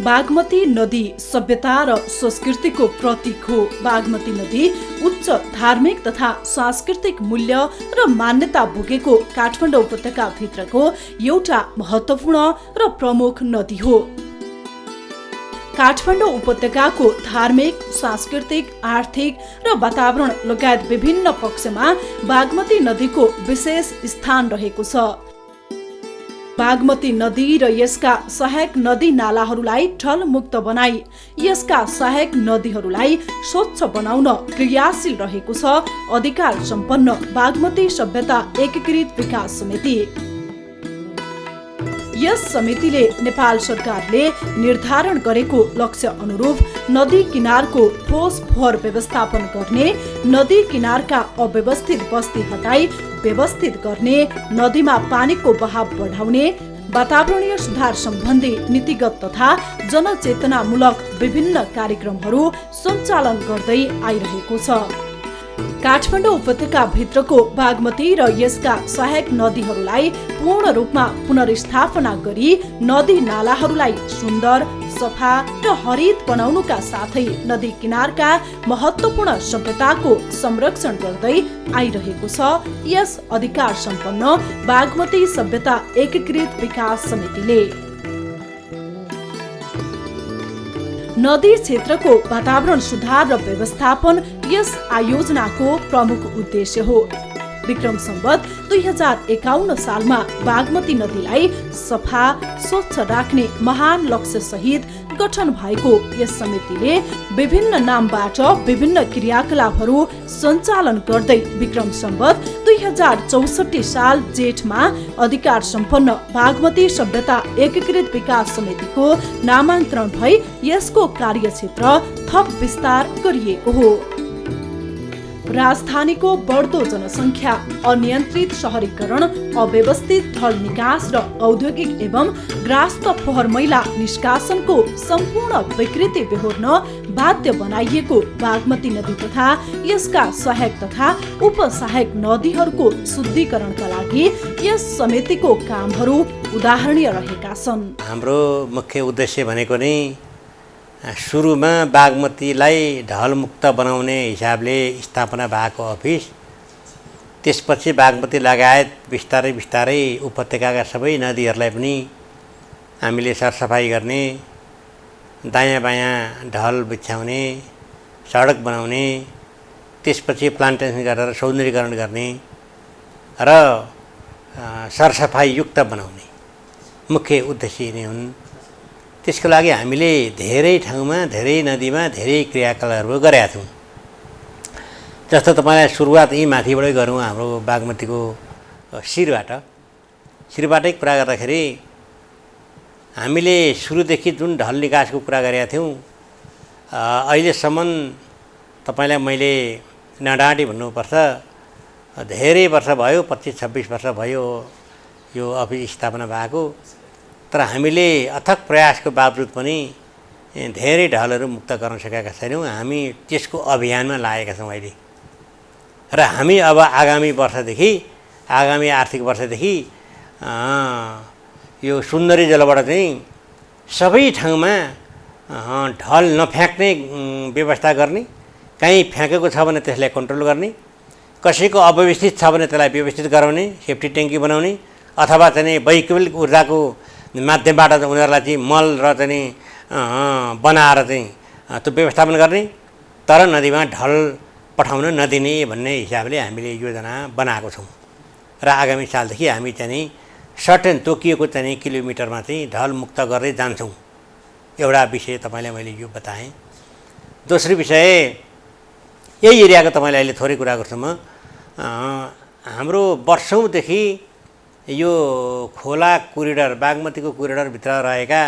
बागमती नदी सभ्यता र संस्कृतिको प्रतीक हो। बागमती नदी उच्च धार्मिक तथा सांस्कृतिक मूल्य र मान्यता बोकेको काठमाडौँ उपत्यका भित्रको एउटा महत्त्वपूर्ण र प्रमुख नदी हो। काठमाडौँ उपत्यकाको धार्मिक, सांस्कृतिक, आर्थिक र वातावरण लगायत विभिन्न पक्षमा बागमती नदीको विशेष स्थान रहेको छ। बागमती नदी र यसका सहायक नदी नालाहरूलाई ढलमुक्त बनाई यसका सहायक नदीहरूलाई स्वच्छ बनाउन क्रियाशील रहेको छ अधिकार सम्पन्न बागमती सभ्यता एकीकृत विकास समिति। यस समितिले नेपाल सरकारले निर्धारण गरेको लक्ष्य अनुरूप नदी किनारको ठोस फोहोर व्यवस्थापन गर्ने, नदी किनारका अव्यवस्थित बस्ती हटाई व्यवस्थित गर्ने, नदीमा पानीको बहाव बढाउने, वातावरणीय सुधार सम्बन्धी नीतिगत तथा जनचेतनामूलक विभिन्न कार्यक्रमहरू सञ्चालन गर्दै आइरहेको छ। काठमाडौँ उपत्यका भित्रको बागमती र यसका सहायक नदीहरूलाई पूर्ण रूपमा पुनर्स्थापना गरी नदी नालाहरूलाई सुन्दर, सफा र हरित बनाउनुका साथै नदी किनारका महत्त्वपूर्ण सभ्यताको संरक्षण गर्दै आइरहेको छ यस अधिकार सम्पन्न बागमती सभ्यता एकीकृत विकास समितिले। नदी क्षेत्रको वातावरण सुधार र व्यवस्थापन यस आयोजनाको प्रमुख उद्देश्य हो। विक्रम सम्वत 2051 सालमा बागमती नदीलाई सफा स्वच्छ राख्ने महान लक्ष्य सहित गठन भएको यस समितिले विभिन्न नामबाट विभिन्न क्रियाकलापहरू सञ्चालन गर्दै विक्रम सम्वत 2064 साल जेठमा अधिकार सम्पन्न बागमती सभ्यता एकीकृत विकास समितिको नामाङ्करण भई यसको कार्यक्षेत्र थप विस्तार गरिएको हो। राजधानीको बढ्दो जनसङ्ख्या, अनियन्त्रित शहरीकरण, अव्यवस्थित ढल निकास र औद्योगिक एवं ग्रास्त फोहोर मैला निष्कासनको सम्पूर्ण विकृति बेहोर्न बाध्य बनाइएको बागमती नदी तथा यसका सहायक तथा उपसहायक नदीहरूको शुद्धिकरणका लागि यस समितिको कामहरू उदाहरणीय रहेका छन्। हाम्रो मुख्य उद्देश्य भनेको नै सुरुमा बागमतीलाई ढलमुक्त बनाउने हिसाबले स्थापना भएको अफिस, त्यसपछि बागमती लगायत बिस्तारै बिस्तारै उपत्यकाका सबै नदीहरूलाई पनि हामीले सरसफाइ गर्ने, दायाँ बायाँ ढल बिछ्याउने, सडक बनाउने, त्यसपछि प्लान्टेसन गरेर सौन्दर्यीकरण गर्ने र सरसफाइ युक्त बनाउने मुख्य उद्देश्य नै हुन्। त्यसको लागि हामीले धेरै ठाउँमा, धेरै नदीमा धेरै क्रियाकलापहरू गरेका छौँ। जस्तो तपाईँलाई सुरुवात यहीँ माथिबाटै गरौँ, हाम्रो बागमतीको शिरबाटै कुरा गर्दाखेरि हामीले सुरुदेखि जुन ढल निकासको कुरा गरेका थियौँ, अहिलेसम्म तपाईँलाई मैले नडाँटी भन्नुपर्छ, धेरै वर्ष भयो, 25-26 वर्ष भयो यो अफिस स्थापना भएको। तर हामीले अथक प्रयासको बावजुद पनि धेरै ढलहरू मुक्त गर्न सकेका छैनौँ। हामी त्यसको अभियानमा लागेका छौँ अहिले र हामी अब आगामी आर्थिक वर्षदेखि यो सुन्दरी जलबाट चाहिँ सबै ठाउँमा ढल नफ्याँक्ने व्यवस्था गर्ने, कहीँ फ्याँकेको छ भने त्यसलाई कन्ट्रोल गर्ने, कसैको अव्यवस्थित छ भने त्यसलाई व्यवस्थित गराउने, सेफ्टी ट्याङ्की बनाउने, अथवा चाहिँ वैकल्पिक ऊर्जाको माध्यमबाट उनीहरूलाई चाहिँ मल र चाहिँ बनाएर चाहिँ त्यो व्यवस्थापन गर्ने, तर नदीमा ढल पठाउन नदिने भन्ने हिसाबले हामीले योजना बनाएको छौँ र आगामी सालदेखि हामी चाहिँ सर्टेन तोकिएको चाहिँ किलोमिटरमा चाहिँ ढल मुक्त गर्दै जान्छौँ। एउटा विषय तपाईँलाई मैले यो बताएँ। दोस्रो विषय यही एरियाको तपाईँलाई अहिले थोरै कुरा गर्छु म। हाम्रो वर्षौँदेखि यो खोला कोरिडर, बागमतीको कोरिडरभित्र रहेका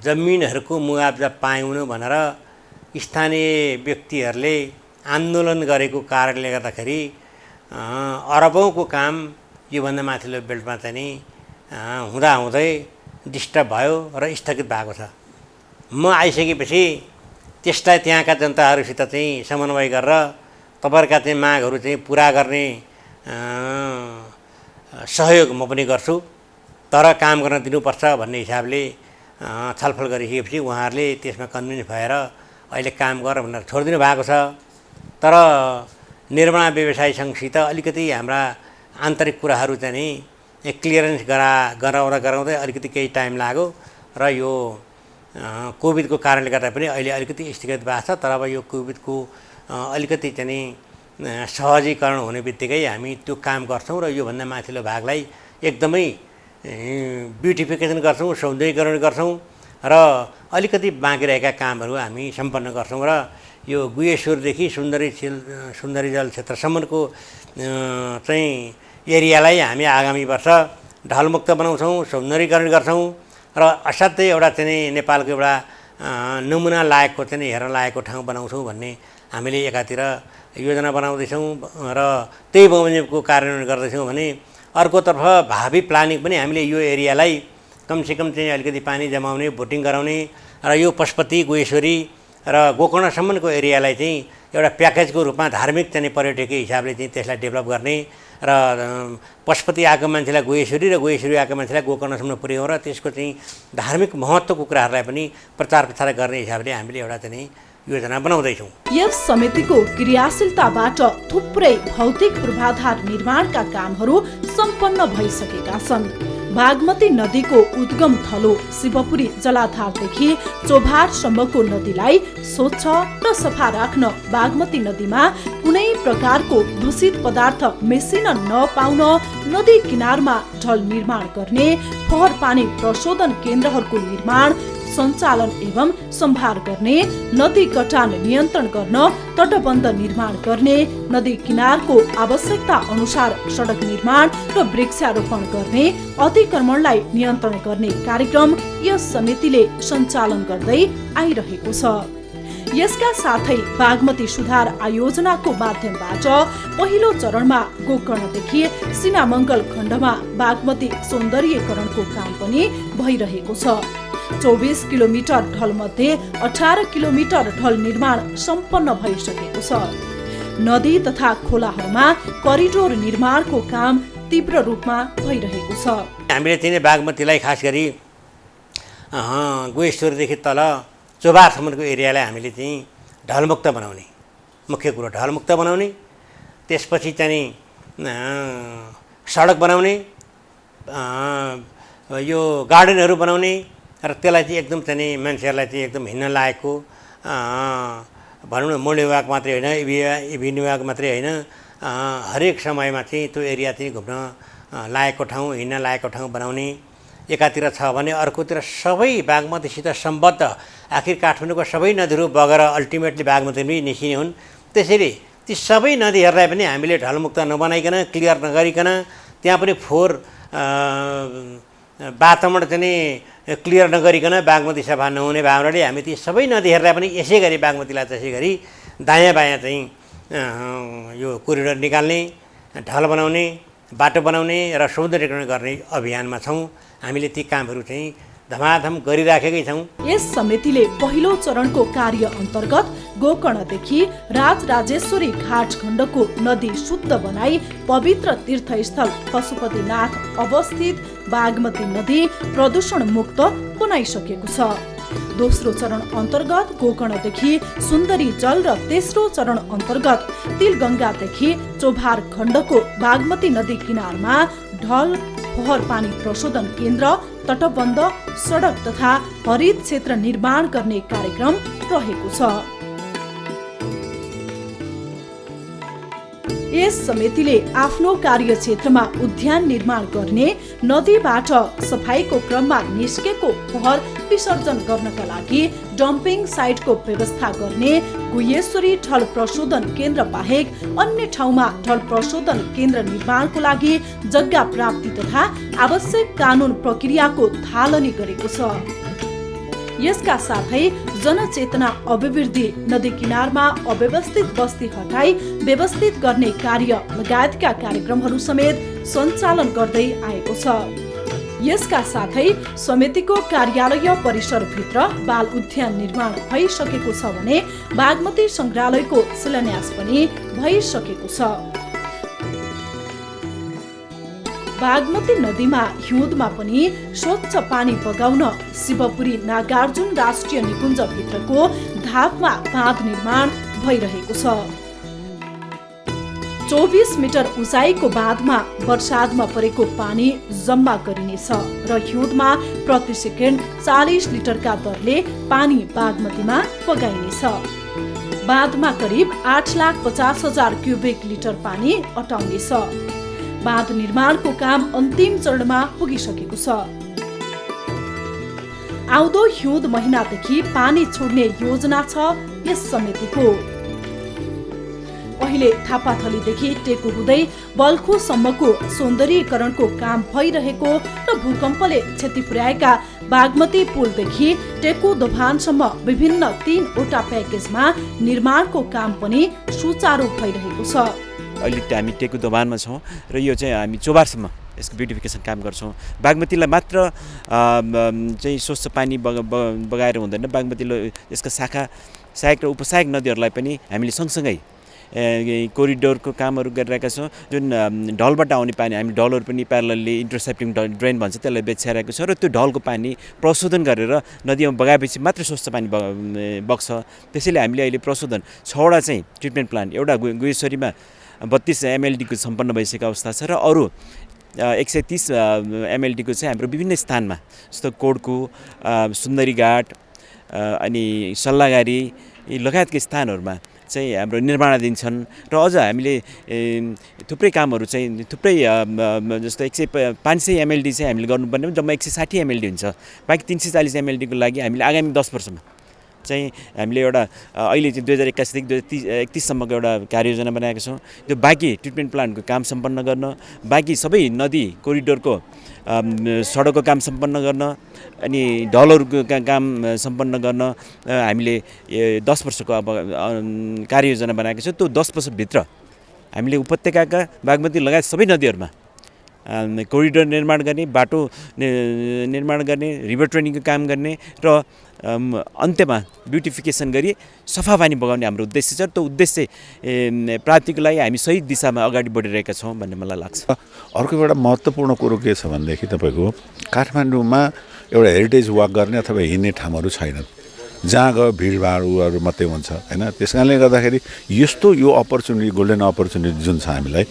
जमिनहरूको मुआवजा पाउनु भनेर स्थानीय व्यक्तिहरूले आन्दोलन गरेको कारणले गर्दाखेरि अरबौँको काम योभन्दा माथिल्लो बेल्टमा चाहिँ हुँदाहुँदै डिस्टर्ब भयो र स्थगित भएको छ। म आइसकेपछि त्यसलाई त्यहाँका जनताहरूसित चाहिँ समन्वय गरेर तपाईँहरूका चाहिँ मागहरू चाहिँ पुरा गर्ने सहयोग म पनि गर्छु, तर काम गर्न दिनुपर्छ भन्ने हिसाबले छलफल गरिसकेपछि उहाँहरूले त्यसमा कन्भिन्स भएर अहिले काम गर भनेर छोडिदिनु भएको छ। तर निर्माण व्यवसायीसँगसित अलिकति हाम्रा आन्तरिक कुराहरू चाहिँ नि क्लियरेन्स गराउँदै अलिकति केही टाइम लाग्यो र यो कोभिडको कारणले गर्दा पनि अहिले अलिकति स्थगित भएको छ। तर अब यो कोभिडको अलिकति चाहिँ नि सहजीकरण हुने बित्तिकै हामी त्यो काम गर्छौँ र योभन्दा माथिल्लो भागलाई एकदमै ब्युटिफिकेसन गर्छौँ, सौन्दर्यीकरण गर्छौँ र अलिकति बाँकी रहेका कामहरू हामी सम्पन्न गर्छौँ र यो गुहेश्वरदेखि सुन्दरीजल क्षेत्रसम्मको चाहिँ एरियालाई हामी आगामी वर्ष ढलमुक्त बनाउँछौँ, सौन्दर्यीकरण गर्छौँ र असाध्यै एउटा चाहिँ नेपालको एउटा नमुना लायकको चाहिँ हेर्न लायकको ठाउँ बनाउँछौँ भन्ने हामीले एकातिर योजना बनाउँदैछौँ र त्यही बमोजिमको कार्यान्वयन गर्दैछौँ भने अर्कोतर्फ भावी प्लानिङ पनि हामीले यो एरियालाई कमसेकम चाहिँ अलिकति पानी जमाउने, बोटिङ गराउने र यो पशुपति, गुहेश्वरी र गोकर्णसम्मको एरियालाई चाहिँ एउटा प्याकेजको रूपमा धार्मिक चाहिँ पर्यटकीय हिसाबले चाहिँ त्यसलाई डेभलप गर्ने र पशुपति आएको मान्छेलाई गुहेश्वरी र गुहेश्वरी आएको मान्छेलाई गोकर्णसम्म पुर्याउँ र त्यसको चाहिँ धार्मिक महत्त्वको कुराहरूलाई पनि प्रचार प्रसार गर्ने हिसाबले हामीले एउटा चाहिँ योजना बनाउँदैछौँ। यस समितिको क्रियाशीलताबाट थुप्रै भौतिक पूर्वाधार निर्माणका कामहरू सम्पन्न भइसकेका छन्। बागमती नदीको उद्गम थलो शिवपुरी जलाधारदेखि चोभारसम्मको नदीलाई स्वच्छ र सफा राख्न बागमती नदीमा कुनै प्रकारको दूषित पदार्थ मिसिन नपाउन नदी किनारमा ढल निर्माण गर्ने, फोहोर पानी प्रशोधन केन्द्रहरूको निर्माण, सञ्चालन एवं सम्भार गर्ने, नदी कटान नियन्त्रण गर्न तटबन्ध निर्माण गर्ने, नदी किनारको आवश्यकता अनुसार सडक निर्माण र वृक्षारोपण गर्ने, अतिक्रमणलाई नियन्त्रण गर्ने कार्यक्रम यस समितिले सञ्चालन गर्दै आइरहेको छ। यसका साथै बागमती सुधार आयोजनाको माध्यमबाट पहिलो चरणमा गोकर्णदेखि सीमामङ्गल खण्डमा बागमती सौन्दर्यीकरणको काम पनि भइरहेको छ। 24 किलोमिटर ढल मध्ये 18 किलोमिटर ढल निर्माण सम्पन्न भइसकेको छ। नदी तथा खोलाहरूमा करिडोर निर्माणको काम तीव्र रूपमा भइरहेको छ। हामीले चाहिँ बागमतीलाई खास गरी गुहेश्वरदेखि तल चोभारसम्मको एरियालाई हामीले चाहिँ ढलमुक्त बनाउने, मुख्य कुरो ढलमुक्त बनाउने, त्यसपछि चाहिँ सडक बनाउने, यो गार्डनहरू बनाउने र त्यसलाई चाहिँ एकदम चाहिँ मान्छेहरूलाई चाहिँ एकदम हिँड्न लायकको भनौँ न मूल विभाग मात्रै होइन, इभी विभाग मात्रै होइन, हरेक समयमा चाहिँ त्यो एरिया चाहिँ घुम्न लायकको ठाउँ, हिँड्न लायकको ठाउँ बनाउने एकातिर छ भने अर्कोतिर सबै बागमतीसित सम्बद्ध, आखिर काठमाडौँको सबै नदीहरू बगेर अल्टिमेटली बागमती पनि निस्किने हुन्। त्यसैले ती सबै नदीहरूलाई पनि हामीले ढलमुक्त नबनाइकन, क्लियर नगरिकन, त्यहाँ पनि फोहोर वातावरण चाहिँ क्लियर नगरिकन बागमती सफा नहुने भावनाले हामी ती सबै नदीहरूलाई पनि यसै गरी बागमतीलाई त्यसै गरी दायाँ बायाँ चाहिँ यो कोरिडोर निकाल्ने, ढल बनाउने, बाटो बनाउने र सौन्दर्यीकरण गर्ने अभियानमा छौँ। हामीले ती कामहरू चाहिँ धमाधम गरिराखेकै छौँ। यस समितिले पहिलो चरणको कार्य अन्तर्गत गोकर्णदेखि राजराजेश्वरी घाट खण्डको नदी शुद्ध बनाई पवित्र तीर्थस्थल पशुपतिनाथ अवस्थित बागमती नदी प्रदूषण मुक्त बनाइसकेको छ। दोस्रो चरण अन्तर्गत गोकर्णदेखि सुन्दरी जल र तेस्रो चरण अन्तर्गत तिलगङ्गादेखि चोभार खण्डको बागमती नदी किनारमा ढल, फोहोर पानी प्रशोधन केन्द्र, तटबन्ध, सडक तथा हरित क्षेत्र निर्माण गर्ने कार्यक्रम रहेको छ। यस समितिले आफ्नो कार्यक्षेत्रमा उद्यान निर्माण गर्ने, नदीबाट सफाईको क्रममा निस्केको फोहोर विसर्जन गर्नका लागि डम्पिङ साइटको व्यवस्था गर्ने, गुहेश्वरी ढल प्रशोधन केन्द्र बाहेक अन्य ठाउँमा ढल प्रशोधन केन्द्र निर्माणको लागि जग्गा प्राप्ति तथा आवश्यक कानुन प्रक्रियाको थालनी गरेको छ। यसका साथै जनचेतना अभिवृद्धि, नदी किनारमा अव्यवस्थित बस्ती हटाई व्यवस्थित गर्ने कार्य लगायतका कार्यक्रमहरू समेत सञ्चालन गर्दै आएको छ। यसका साथै समितिको कार्यालय परिसरभित्र बाल उद्यान निर्माण भइसकेको छ भने बागमती संग्रहालयको शिलान्यास पनि भइसकेको छ। बागमती नदीमा हिउँदमा पनि स्वच्छ पानी बगाउन शिवपुरी नागार्जुन राष्ट्रिय निकुञ्जभित्रको धापमा बाँध निर्माण भइरहेको छ। 24 मिटर उचाइको बाँधमा वर्षादमा परेको पानी जम्मा गरिनेछ र हिउँदमा प्रति सेकेन्ड 40 लिटरका दरले पानी बागमतीमा बगाइनेछ। बाँधमा करिब 8,50,000 क्युबिक लिटर पानी अटाउनेछ। बाँध निर्माणको काम अन्तिम चरणमा पुगिसकेको छ। आउँदो हिउँद महिनादेखि पानी छोड्ने योजना छ यस समितिको। अहिले थापाथलीदेखि टेकु हुँदै बल्खुसम्मको सौन्दर्यीकरणको काम भइरहेको र भूकम्पले क्षति पुर्याएका बागमती पुलदेखि टेकु दोभानसम्म विभिन्न 3वटा प्याकेजमा निर्माणको काम पनि सुचारू भइरहेको छ। अहिले हामी टेकु दोभानमा छौँ र यो चाहिँ हामी चोबारसम्म यसको ब्युटिफिकेसन काम गर्छौँ। बागमतीलाई मात्र चाहिँ स्वच्छ पानी बगाएर हुँदैन, बागमतीले यसका शाखा सहायक र उपसहायक नदीहरूलाई पनि हामीले सँगसँगै कोरिडोरको कामहरू गरिरहेका छौँ। जुन ढलबाट आउने पानी हामी ढलहरू पनि प्यारलली इन्टरसेप्टिङ ड्रेन भन्छ त्यसलाई बेछ्याइरहेको छ र त्यो ढलको पानी प्रशोधन गरेर नदीमा बगाएपछि मात्र स्वच्छ पानी बग्छ। त्यसैले हामीले अहिले प्रशोधन 6वटा चाहिँ ट्रिटमेन्ट प्लान्ट, एउटा गुहेश्वरीमा 32 MLD को सम्पन्न भइसकेको अवस्था छ र अरू 130 MLD को चाहिँ हाम्रो विभिन्न स्थानमा जस्तो कोडकु, सुन्दरीघाट अनि सल्लाहगारी लगायतका स्थानहरूमा चाहिँ हाम्रो निर्माणाधीन छन् र अझ हामीले थुप्रै कामहरू चाहिँ थुप्रै जस्तो 500 MLD चाहिँ हामीले गर्नुपर्ने जम्मा 160 MLD हुन्छ। बाँकी 340 MLD को लागि हामीले आगामी 10 वर्षमा चाहिँ हामीले एउटा अहिले चाहिँ 2081 देखि 2031 सम्मको एउटा कार्ययोजना बनाएका छौँ। त्यो बाँकी ट्रिटमेन्ट प्लान्टको काम सम्पन्न गर्न, बाँकी सबै नदी कोरिडोरको सडकको काम सम्पन्न गर्न अनि ढलहरूको काम सम्पन्न गर्न हामीले 10 वर्षको अब कार्ययोजना बनाएका छौँ। त्यो 10 वर्षभित्र हामीले उपत्यकाका बागमती लगायत सबै नदीहरूमा कोरिडोर निर्माण गर्ने, बाटो निर्माण गर्ने, रिभर ट्रेनिङको काम गर्ने र अन्त्यमा ब्युटिफिकेसन गरी सफा पानी बगाउने हाम्रो उद्देश्य छ। त्यो उद्देश्य प्राप्तिको लागि हामी सही दिशामा अगाडि बढिरहेका छौँ भन्ने मलाई लाग्छ। अर्को एउटा महत्त्वपूर्ण कुरो के छ भनेदेखि तपाईँको काठमाडौँमा एउटा हेरिटेज वाक गर्ने अथवा हिँड्ने ठाउँहरू छैनन्, जहाँ गयो भिडभाडहरू मात्रै हुन्छ होइन। त्यस कारणले गर्दाखेरि यस्तो यो अपर्च्युनिटी, गोल्डन अपर्च्युनिटी जुन छ हामीलाई,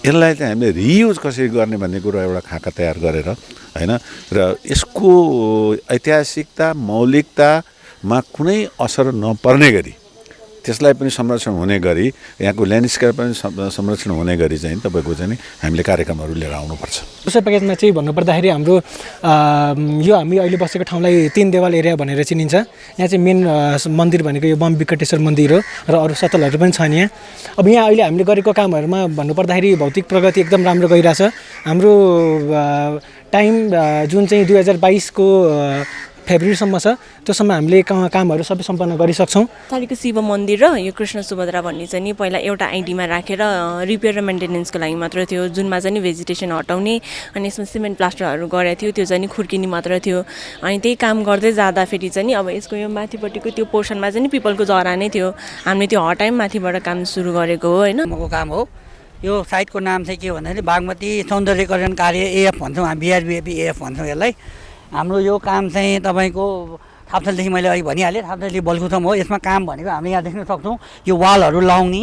यसलाई चाहिँ हामीले रियुज कसरी गर्ने भन्ने कुरो एउटा खाका तयार गरेर होइन र यसको ऐतिहासिकता, मौलिकतामा कुनै असर नपर्ने गरी त्यसलाई पनि संरक्षण हुने गरी, यहाँको ल्यान्डस्केप पनि संरक्षण हुने गरी चाहिँ तपाईँको चाहिँ हामीले कार्यक्रमहरू लिएर आउनुपर्छ। दोस्रो प्याकेजमा चाहिँ भन्नुपर्दाखेरि हाम्रो यो हामी अहिले बसेको ठाउँलाई 3 देवाल एरिया भनेर चिनिन्छ। यहाँ चाहिँ मेन मन्दिर भनेको यो बम विकटेश्वर मन्दिर हो र अरू सतलहरू पनि छन् यहाँ। अब यहाँ अहिले हामीले गरेको कामहरूमा भन्नुपर्दाखेरि भौतिक प्रगति एकदम राम्रो गइरहेछ। हाम्रो टाइम जुन चाहिँ 2022 को फेब्रुअरीसम्म छ, त्योसम्म हामीले कामहरू सबै सम्पन्न गरिसक्छौँ। थालीको शिव मन्दिर र यो कृष्ण सुभद्रा भन्ने चाहिँ नि पहिला एउटा आइडीमा राखेर रिपेयर र मेन्टेनेन्सको लागि मात्र थियो, जुनमा चाहिँ भेजिटेसन हटाउने अनि यसमा सिमेन्ट प्लास्टरहरू गरेको थियो, त्यो चाहिँ खुर्किने मात्र थियो। अनि त्यही काम गर्दै जाँदाखेरि चाहिँ अब यसको यो माथिपट्टिको त्यो पोर्सनमा चाहिँ पिपलको जरा नै थियो, हामीले त्यो हटायौँ, माथिबाट काम सुरु गरेको हो होइन। को काम हो यो साइटको नाम चाहिँ के भन्दाखेरि बागमती सौन्दर्यकरण कार्य AF भन्छौँ, हामी BRBAP AF भन्छौँ यसलाई। हाम्रो यो काम चाहिँ तपाईँको थाप्थलदेखि मैले अहिले भनिहालेँ, थाप्थलदेखि बल्खुसम्म हो। यसमा काम भनेको हामीले यहाँ देख्न सक्छौँ यो वालहरू लाउने,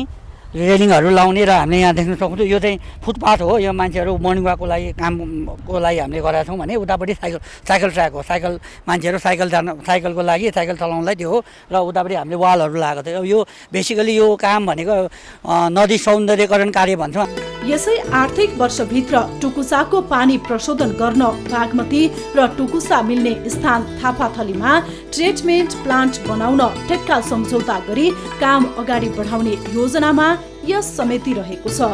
रेलिङहरू लाउने र हामीले यहाँ देख्न सक्छौँ यो चाहिँ फुटपाथ हो। यो मान्छेहरू मर्निङ वाकको लागि कामको लागि हामीले गरेका छौँ भने उतापट्टि साइकल ट्र्याक हो, साइकल मान्छेहरू साइकलको लागि साइकल चलाउनलाई त्यो हो र उतापट्टि हामीले वालहरू लगाएको थियो। यो बेसिकली यो काम भनेको नदी सौन्दर्यकरण कार्य भन्छौँ। यसै आर्थिक वर्षभित्र टुकुसाको पानी प्रशोधन गर्न बागमती र टुकुसा मिल्ने स्थान थापाथलीमा ट्रिटमेन्ट प्लान्ट बनाउन ठेक्का सम्झौता गरी काम अगाडि बढाउने योजनामा यस समिति रहेको छ।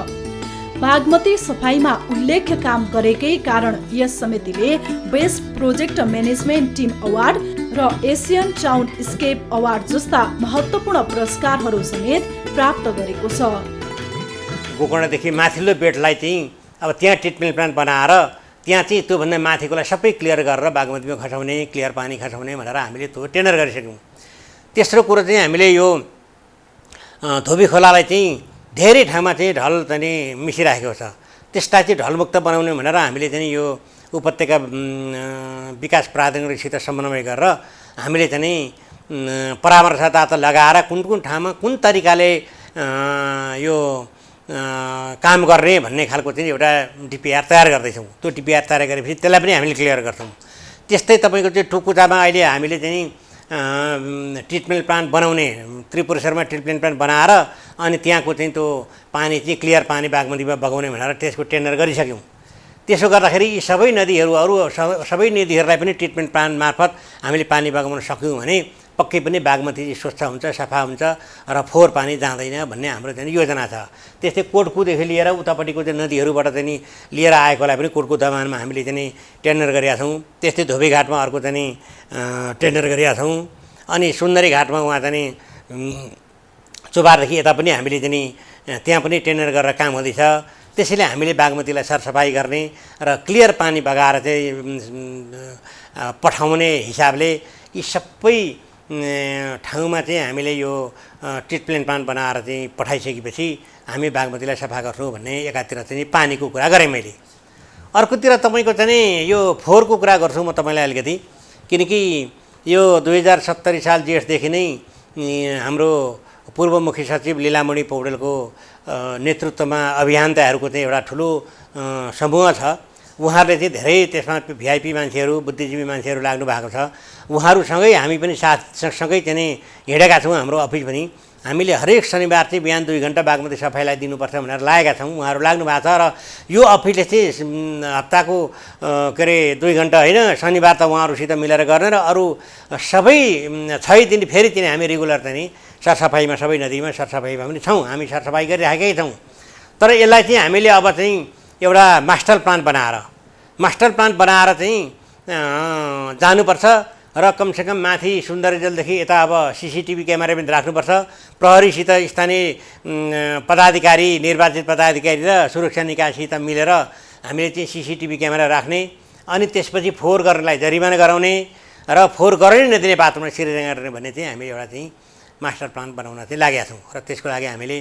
बागमती सफाइमा उल्लेख्य काम गरेकै कारण यस समितिले best project management team award र एसियन टाउन स्केप अवार्ड जस्ता महत्त्वपूर्ण पुरस्कारहरू समेत प्राप्त गरेको छ। गोकर्णदेखि माथिल्लो बेडलाई चाहिँ अब त्यहाँ ट्रिटमेन्ट प्लान्ट बनाएर त्यहाँ चाहिँ त्योभन्दा माथिकोलाई सबै क्लियर गरेर बागमतीमा खसाउने, क्लियर पानी खसाउने भनेर हामीले त्यो टेन्डर गरिसक्यौँ। तेस्रो कुरो चाहिँ हामीले यो धोबी खोलालाई चाहिँ धेरै ठाउँमा चाहिँ ढल चाहिँ मिसिराखेको छ। त्यसलाई चाहिँ ढलमुक्त बनाउने भनेर हामीले चाहिँ यो उपत्यका विकास प्राधिकरणसित समन्वय गरेर हामीले चाहिँ परामर्शदाता लगाएर कुन कुन ठाउँमा कुन तरिकाले यो काम गर्ने भन्ने खालको चाहिँ एउटा डिपिआर तयार गर्दैछौँ। त्यो डिपिआर तयार गरेपछि त्यसलाई पनि हामीले क्लियर गर्छौँ। त्यस्तै तपाईँको चाहिँ टुकुचामा अहिले हामीले चाहिँ ट्रिटमेन्ट प्लान्ट बनाउने त्रिपुरेश्वरमा ट्रिटमेन्ट प्लान्ट बनाएर अनि त्यहाँको चाहिँ त्यो पानी चाहिँ क्लियर पानी बागमतीमा बगाउने भनेर त्यसको टेन्डर गरिसक्यौँ। त्यसो गर्दाखेरि यी सबै नदीहरू अरू सबै नदीहरूलाई पनि ट्रिटमेन्ट प्लान्ट मार्फत हामीले पानी बगाउन सक्यौँ भने पक्कै पनि बागमती स्वच्छ हुन्छ, सफा हुन्छ र फोहोर पानी जाँदैन भन्ने हाम्रो चाहिँ योजना छ। त्यस्तै कोटकुदेखि लिएर उतापट्टिको चाहिँ नदीहरूबाट चाहिँ लिएर आएकोलाई पनि कोटकु दमानमा हामीले चाहिँ टेन्डर गरेका छौँ। त्यस्तै धोबीघाटमा अर्को चाहिँ टेन्डर गरेका छौँ। अनि सुन्दरी घाटमा उहाँ चाहिँ चोबारदेखि यता पनि हामीले चाहिँ त्यहाँ पनि टेन्डर गरेर काम हुँदैछ। त्यसैले हामीले बागमतीलाई सरसफाइ गर्ने र क्लियर पानी बगाएर चाहिँ पठाउने हिसाबले यी सबै ठाउँमा चाहिँ हामीले यो ट्रिटमेन्ट प्लान्ट बनाएर चाहिँ पठाइसकेपछि हामी बागमतीलाई सफा गर्छौँ भन्ने एकातिर चाहिँ पानीको कुरा गरेँ मैले। अर्कोतिर तपाईँको चाहिँ यो फोहोरको कुरा गर्छु म तपाईँलाई अलिकति, किनकि यो 2070 साल जेठदेखि नै हाम्रो पूर्व मुख्य सचिव लीलामणि पौडेलको नेतृत्वमा अभियन्ताहरूको चाहिँ एउटा ठुलो समूह छ। उहाँहरूले चाहिँ धेरै त्यसमा भिआइपी मान्छेहरू, बुद्धिजीवी मान्छेहरू लाग्नु भएको छ। उहाँहरूसँगै हामी पनि सँगै चाहिँ हिँडेका छौँ। हाम्रो अफिस पनि हामीले हरेक शनिबार चाहिँ बिहान 2 घन्टा बागमती सफाइलाई दिनुपर्छ भनेर लागेका छौँ। उहाँहरू लाग्नु भएको छ र यो अफिसले चाहिँ हप्ताको के अरे 2 घन्टा होइन, शनिबार त उहाँहरूसित मिलेर गर्ने र अरू सबै 6 दिन फेरि चाहिँ हामी रेगुलर चाहिँ सरसफाइमा सबै नदीमा सरसफाइमा पनि छौँ। हामी सरसफाइ गरिराखेकै छौँ। तर यसलाई चाहिँ हामीले अब चाहिँ एउटा मास्टर प्लान बनाएर चाहिँ जानुपर्छ र कमसेकम माथि सुन्दरजलदेखि यता अब सीसीटीभी क्यामेरा पनि राख्नुपर्छ। प्रहरीसित स्थानीय पदाधिकारी, निर्वाचित पदाधिकारी र सुरक्षा निकायसित मिलेर हामीले चाहिँ सीसीटीभी क्यामेरा राख्ने, अनि त्यसपछि फोहोर गर्नेलाई जरिमाना गराउने र फोहोर गर्नै नदिने बाटोमा सिर्जना गर्ने भन्ने चाहिँ हामी एउटा चाहिँ मास्टर प्लान बनाउन चाहिँ लागेका छौँ। र त्यसको लागि हामीले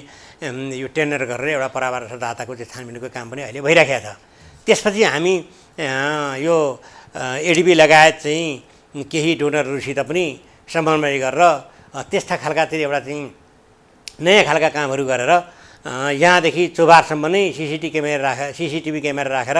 यो टेन्डर गरेर एउटा परामर्शदाताको चाहिँ छानबिनको काम पनि अहिले भइराखेको छ। त्यसपछि हामी यो एडिबी लगायत चाहिँ केही डोनरहरूसित पनि समन्वय गरेर त्यस्ता खालका चाहिँ एउटा चाहिँ नयाँ खालका कामहरू गरेर यहाँदेखि चोबारसम्म नै सीसीटीभी क्यामेरा राखेर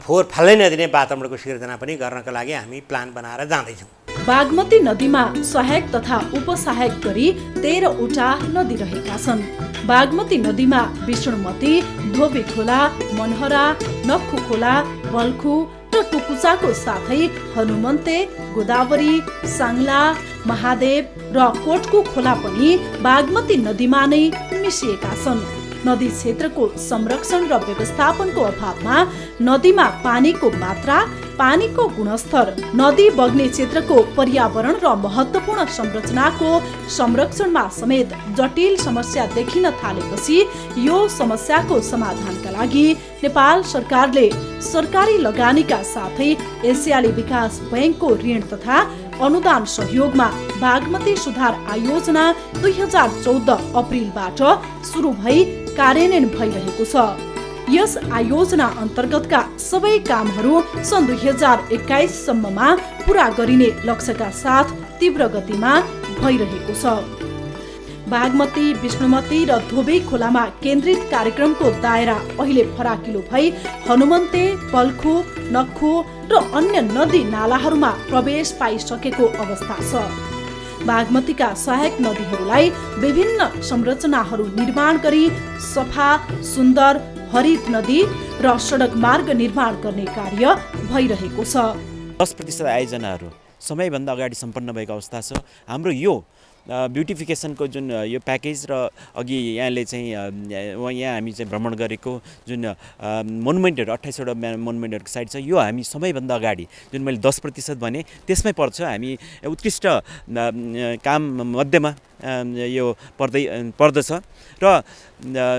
फोहोर फाल्नै नदिने वातावरणको सिर्जना पनि गर्नको लागि हामी प्लान बनाएर जाँदैछौँ। बागमती नदीमा सहायक तथा उपसहायक गरी 13 वटा नदी रहेका छन्। बागमती नदीमा विष्णुमती, धोबी खोला, मनहरा, नक्खु खोला, बल्खु र टुकुचाको साथै हनुमन्ते, गोदावरी, साङ्ला, महादेव र कोटकु खोला पनि बागमती नदीमा नै मिसिएका छन्। नदी क्षेत्रको संरक्षण र व्यवस्थापनको अभावमा नदीमा पानीको मात्रा, पानीको गुणस्तर, नदी बग्ने क्षेत्रको पर्यावरण र महत्त्वपूर्ण संरचनाको संरक्षणमा समेत जटिल समस्या देखिन थालेपछि यो समस्याको समाधानका लागि नेपाल सरकारले सरकारी लगानीका साथै एसियाली विकास बैंकको ऋण तथा अनुदान सहयोगमा बागमती सुधार आयोजना 2014 अप्रिलबाट सुरु भई कार्यान्वयन भइरहेको छ। यस आयोजना अन्तर्गतका सबै कामहरू सन् 2021 सम्ममा पूरा गरिने लक्ष्यका साथ तीव्र गतिमा भइरहेको छ। बागमती, विष्णुमती र धोबी खोलामा केन्द्रित कार्यक्रमको दायरा अहिले फराकिलो भई हनुमन्ते, बल्खु, नक्खु र अन्य नदी नालाहरूमा प्रवेश पाइसकेको अवस्था छ। बागमतीका सहायक नदीहरूलाई विभिन्न संरचनाहरू निर्माण गरी सफा, सुन्दर, हरित नदी र सडक मार्ग निर्माण गर्ने कार्य भइरहेको छ। 10% आयोजनाहरू समयभन्दा अगाडि सम्पन्न भएको अवस्था छ। हाम्रो यो ब्युटिफिकेसनको जुन यो प्याकेज र अघि यहाँले चाहिँ यहाँ हामी चाहिँ भ्रमण गरेको जुन मोनुमेन्टहरू 28वटा मोनुमेन्टहरूको साइड छ, यो हामी समयभन्दा अगाडि जुन मैले 10% भने त्यसमै पर्छ। हामी उत्कृष्ट काम मध्येमा यो पर्दछ र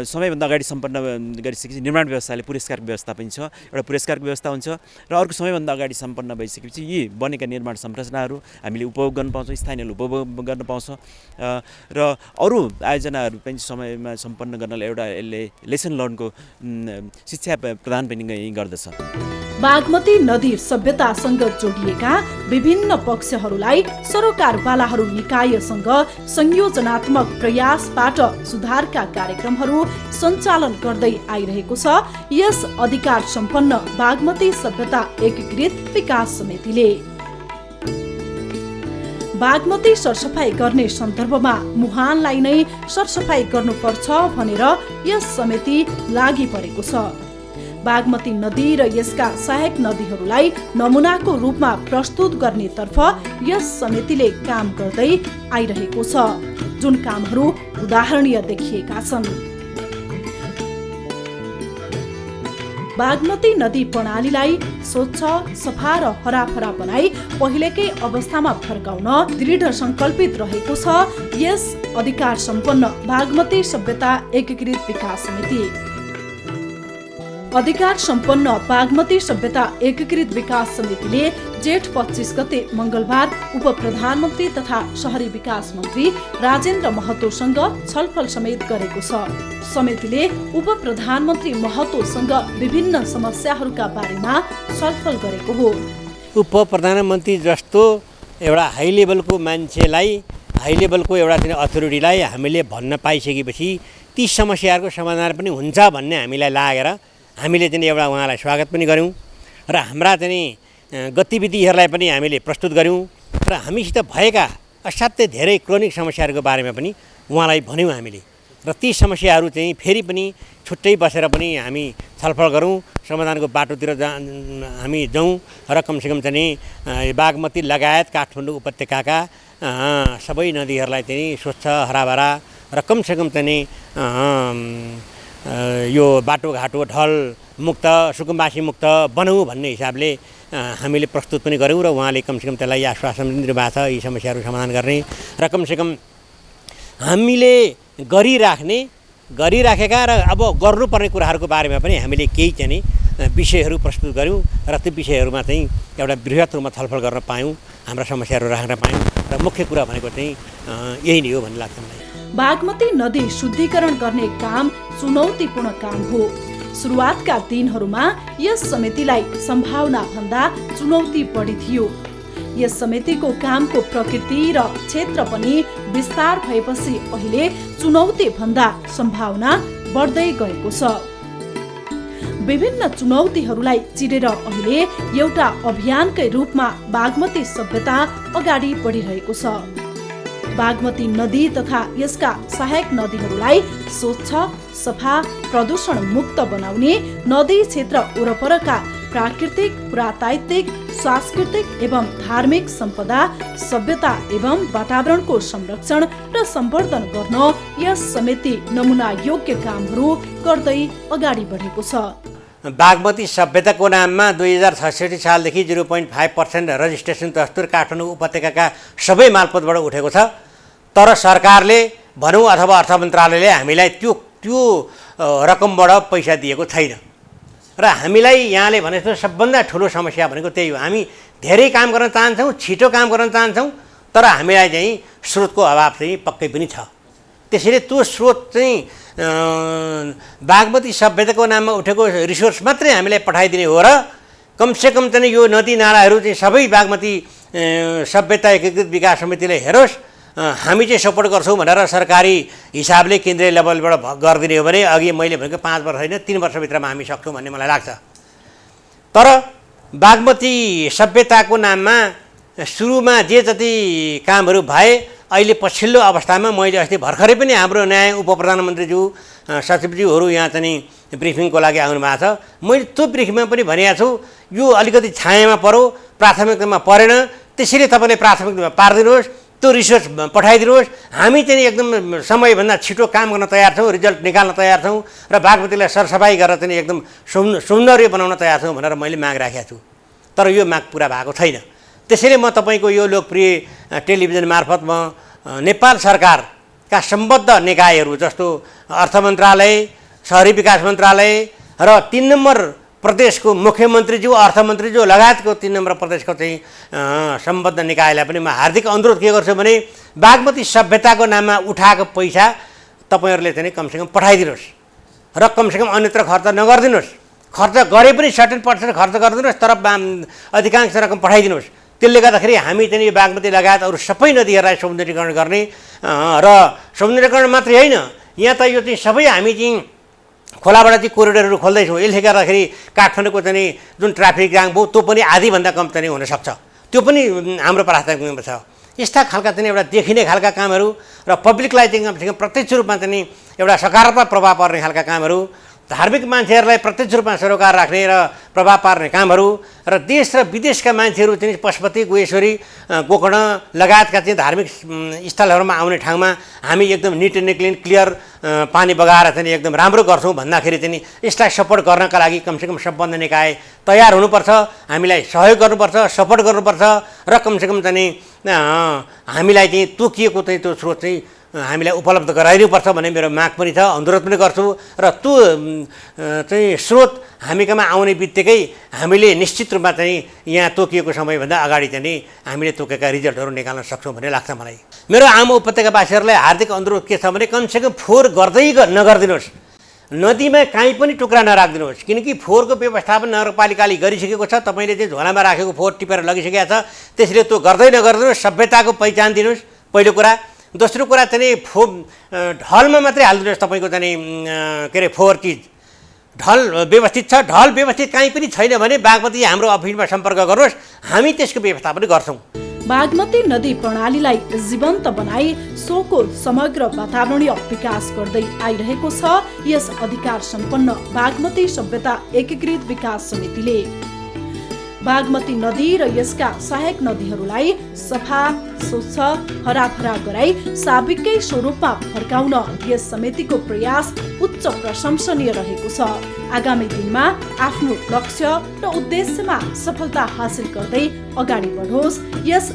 समयभन्दा अगाडि सम्पन्न गरिसकेपछि निर्माण व्यवस्थाले पुरस्कारको व्यवस्था पनि छ, एउटा पुरस्कारको व्यवस्था हुन्छ र अर्को समयभन्दा अगाडि सम्पन्न भइसकेपछि यी बनेका निर्माण संरचनाहरू हामीले उपभोग गर्न पाउँछौँ, स्थानीयले उपभोग गर्न पाउँछ र अरू आयोजनाहरू पनि समयमा सम्पन्न गर्नलाई एउटा यसले लेसन लर्नको शिक्षा प्रदान पनि गर्दछ। बागमती नदी सभ्यतासँग जोडिएका विभिन्न पक्षहरूलाई सरोकारवालाहरू निकायसँग संयोजनात्मक प्रयासबाट सुधारका कार्यक्रमहरू सञ्चालन गर्दै आइरहेको छ यस अधिकार सम्पन्न बागमती सभ्यता एकीकृत विकास समितिले। बागमती सरसफाई गर्ने सन्दर्भमा मुहानलाई नै सरसफाई गर्नुपर्छ भनेर यस समिति लागि परेको छ। बागमती नदी र यसका सहायक नदीहरूलाई नमुनाको रूपमा प्रस्तुत गर्नेतर्फ यस समितिले काम गर्दै आइरहेको छ, जुन कामहरू उदाहरणीय देखिएका छन्। बागमती नदी प्रणालीलाई स्वच्छ, सफा र हराभरा बनाई पहिलेकै अवस्थामा फर्काउन दृढ संकल्पित रहेको छ यस अधिकार सम्पन्न बागमती सभ्यता एकीकृत विकास समिति। अधिकार सम्पन्न बागमती सभ्यता एकीकृत विकास समितिले जेठ 25 गते मंगलबार उप प्रधानमन्त्री तथा शहरी विकास मन्त्री राजेन्द्र महतोसँग छलफल समेत गरेको छ। समितिले उप प्रधानमन्त्री महतोसँग विभिन्न समस्याहरूका बारेमा छलफल गरेको हो। उप प्रधानमन्त्री जस्तो एउटा हाई लेभलको मान्छेलाई, हाई लेभलको एउटा अथोरिटीलाई हामीले भन्न पाइसकेपछि ती समस्याहरूको समाधान पनि हुन्छ भन्ने हामीलाई लागेर हामीले चाहिँ एउटा उहाँलाई स्वागत पनि गऱ्यौँ र हाम्रा चाहिँ गतिविधिहरूलाई पनि हामीले प्रस्तुत गऱ्यौँ र हामीसित भएका असाध्यै धेरै क्रोनिक समस्याहरूको बारेमा पनि उहाँलाई भन्यौँ हामीले र ती समस्याहरू चाहिँ फेरि पनि छुट्टै बसेर पनि हामी छलफल गरौँ, समाधानको बाटोतिर हामी जाउँ र कमसेकम चाहिँ बागमती लगायत काठमाडौँ उपत्यकाका सबै नदीहरूलाई चाहिँ स्वच्छ, हराभरा र कमसेकम चाहिँ यो बाटोघाटो ढल मुक्त, सुकुम्बासी मुक्त बनाऊ भन्ने हिसाबले हामीले प्रस्तुत पनि गऱ्यौँ र उहाँले कमसेकम त्यसलाई आश्वासन पनि दिनुभएको छ यी समस्याहरू समाधान गर्ने र कमसेकम हामीले गरिराखेका र अब गर्नुपर्ने कुराहरूको बारेमा पनि हामीले केही चाहिँ विषयहरू प्रस्तुत गऱ्यौँ र त्यो विषयहरूमा चाहिँ एउटा बृहत रूपमा छलफल गर्न पायौँ, हाम्रा समस्याहरू राख्न पायौँ र मुख्य कुरा भनेको चाहिँ यही नै हो भन्ने लाग्छ मलाई। बागमती नदी शुद्धिकरण गर्ने काम चुनौतीपूर्ण काम हो। सुरुवातका दिनहरूमा यस समितिलाई सम्भावना भन्दा चुनौती बढी थियो। यस समितिको कामको प्रकृति र क्षेत्र पनि विस्तार भएपछि अहिले चुनौती भन्दा सम्भावना बढ्दै गएको छ। विभिन्न चुनौतीहरूलाई चिरेर अहिले एउटा अभियानकै रूपमा बागमती सभ्यता अगाडि बढिरहेको छ। बागमती नदी तथा यसका सहायक नदीहरूलाई स्वच्छ, सफा, प्रदूषण मुक्त बनाउने नदी क्षेत्र वरपरका प्राकृतिक, पुरातात्विक, सांस्कृतिक एवं धार्मिक सम्पदा, सभ्यता एवं वातावरणको संरक्षण र सम्वर्धन गर्न यस समिति नमुना योग्य कामहरू गर्दै अगाडि बढेको छ। बागमती सभ्यताको नाममा 2066 सालदेखि 0.5% रजिस्ट्रेसन दस्तुर काठमाडौँ उपत्यकाका सबै मालपोतबाट उठेको छ। तर सरकारले भनौँ अथवा अर्थ मन्त्रालयले हामीलाई त्यो रकमबाट पैसा दिएको छैन र हामीलाई यहाँले भने जस्तो सबभन्दा ठुलो समस्या भनेको त्यही हो। हामी धेरै काम गर्न चाहन्छौँ, छिटो काम गर्न चाहन्छौँ, तर हामीलाई चाहिँ स्रोतको अभाव चाहिँ पक्कै पनि छ। त्यसैले त्यो स्रोत चाहिँ बागमती सभ्यताको नाममा उठेको रिसोर्स मात्रै हामीलाई पठाइदिने हो र कमसेकम चाहिँ यो नदी नालाहरू चाहिँ सबै बागमती सभ्यता एकीकृत विकास समितिले हेरोस्, हामी चाहिँ सपोर्ट गर्छौँ भनेर सरकारी हिसाबले केन्द्रीय लेभलबाट गरिदिने हो भने अघि मैले भनेको 5 वर्ष होइन 3 वर्षभित्रमा हामी सक्छौँ भन्ने मलाई लाग्छ। तर बागमती सभ्यताको नाममा सुरुमा जे जति कामहरू भए अहिले पछिल्लो अवस्थामा मैले अस्ति भर्खरै पनि हाम्रो नयाँ उप प्रधानमन्त्रीज्यू सचिवज्यूहरू यहाँ चाहिँ ब्रिफिङको लागि आउनु भएको छ। मैले त्यो ब्रिफिङमा पनि भनेको छु यो अलिकति छायामा पर्यो, प्राथमिकतामा परेन, त्यसैले तपाईँले प्राथमिकतामा पारिदिनुहोस्, त्यो रिसर्च पठाइदिनुहोस्। हामी चाहिँ एकदम समयभन्दा छिटो काम गर्न तयार छौँ, रिजल्ट निकाल्न तयार छौँ र बागमतीलाई सरसफाइ गरेर चाहिँ एकदम सौन्दर्य बनाउन तयार छौँ भनेर मैले माग राखेको छु। तर यो माग पुरा भएको छैन। त्यसैले म तपाईँको यो लोकप्रिय टेलिभिजन मार्फत म नेपाल सरकारका सम्बद्ध निकायहरू जस्तो अर्थ मन्त्रालय, शहरी विकास मन्त्रालय र 3 नम्बर प्रदेशको मुख्यमन्त्रीज्यू, अर्थमन्त्रीज्यू लगायतको 3 नम्बर प्रदेशको चाहिँ सम्बद्ध निकायलाई पनि म हार्दिक अनुरोध के गर्छु भने बागमती सभ्यताको नाममा उठाएको पैसा तपाईँहरूले चाहिँ कमसेकम पठाइदिनुहोस् र कमसेकम अन्यत्र खर्च नगरिदिनुहोस्। खर्च गरे पनि 60% खर्च गरिदिनुहोस्, तर अधिकांश रकम पठाइदिनुहोस्। त्यसले गर्दाखेरि हामी चाहिँ बागमती लगायत अरू सबै नदीहरूलाई सौन्दर्यीकरण गर्ने र सौन्दर्यीकरण मात्रै होइन, यहाँ त यो चाहिँ सबै हामी चाहिँ खोलाबाट चाहिँ कोरिडोरहरू खोल्दैछौँ। यसले गर्दाखेरि काठमाडौँको चाहिँ जुन ट्राफिक जाम भयो त्यो पनि आधीभन्दा कम चाहिँ हुनसक्छ। त्यो पनि हाम्रो प्राथमिकता छ। यस्ता खालका चाहिँ एउटा देखिने खालका कामहरू र पब्लिकलाई चाहिँ कमसेकम प्रत्यक्ष रूपमा चाहिँ एउटा सकारात्मक प्रभाव पर्ने खालका कामहरू, धार्मिक मान्छेहरूलाई प्रत्यक्ष रूपमा सरोकार राख्ने र प्रभाव पार्ने कामहरू र देश र विदेशका मान्छेहरू चाहिँ पशुपति, गुहेश्वरी, गोकर्ण लगायतका चाहिँ धार्मिक स्थलहरूमा आउने ठाउँमा हामी एकदम निट एन्ड क्लिन क्लियर पानी बगाएर चाहिँ एकदम राम्रो गर्छौँ भन्दाखेरि चाहिँ यसलाई सपोर्ट गर्नका लागि कमसेकम सम्बन्ध निकाय तयार हुनुपर्छ, हामीलाई सहयोग गर्नुपर्छ, सपोर्ट गर्नुपर्छ र कमसेकम चाहिँ हामीलाई चाहिँ तोकिएको चाहिँ त्यो स्रोत चाहिँ हामीलाई उपलब्ध गराइदिनुपर्छ भन्ने मेरो माग पनि छ, अनुरोध पनि गर्छु। र त्यो चाहिँ स्रोत हामीकोमा आउने बित्तिकै हामीले निश्चित रूपमा चाहिँ यहाँ तोकिएको समयभन्दा अगाडि चाहिँ हामीले तोकेका रिजल्टहरू निकाल्न सक्छौँ भन्ने लाग्छ मलाई। मेरो आम उपत्यकावासीहरूलाई हार्दिक अनुरोध के छ भने कमसेकम फोहोर गर्दै नगरिदिनुहोस्, नदीमा काहीँ पनि टुक्रा नराखिदिनुहोस्, किनकि फोहोरको व्यवस्थापन नगरपालिकाले गरिसकेको छ। तपाईँले चाहिँ झोलामा राखेको फोहोर टिपेर लगिसकेको छ, त्यसैले त्यो गर्दै नगरिदिनुहोस्, सभ्यताको पहिचान दिनुहोस् पहिलो कुरा। दोस्रो कुरा चाहिँ ढलमा मात्रै हालिदिनुहोस् तपाईँको चाहिँ के अरे फोहोर चिज। ढल व्यवस्थित छ, ढल व्यवस्थित काहीँ पनि छैन भने बागमती हाम्रो अफिसमा सम्पर्क गर्नुहोस्, हामी त्यसको व्यवस्था पनि गर्छौँ। बागमती नदी प्रणालीलाई जीवन्त बनाई सोको समग्र वातावरणीय विकास गर्दै आइरहेको छ यस अधिकार सम्पन्न बागमती सभ्यता एकीकृत विकास समितिले। बागमती नदी र यसका सहायक नदीहरूलाई सफा, स्वच्छ, हराभरा गराई साबिकै स्वरूपमा फर्काउन यस समितिको प्रयास उच्च प्रशंसनीय रहेको छ। आगामी दिनमा आफ्नो लक्ष्य र उद्देश्यमा सफलता हासिल गर्दै अगाडि बढोस्, यस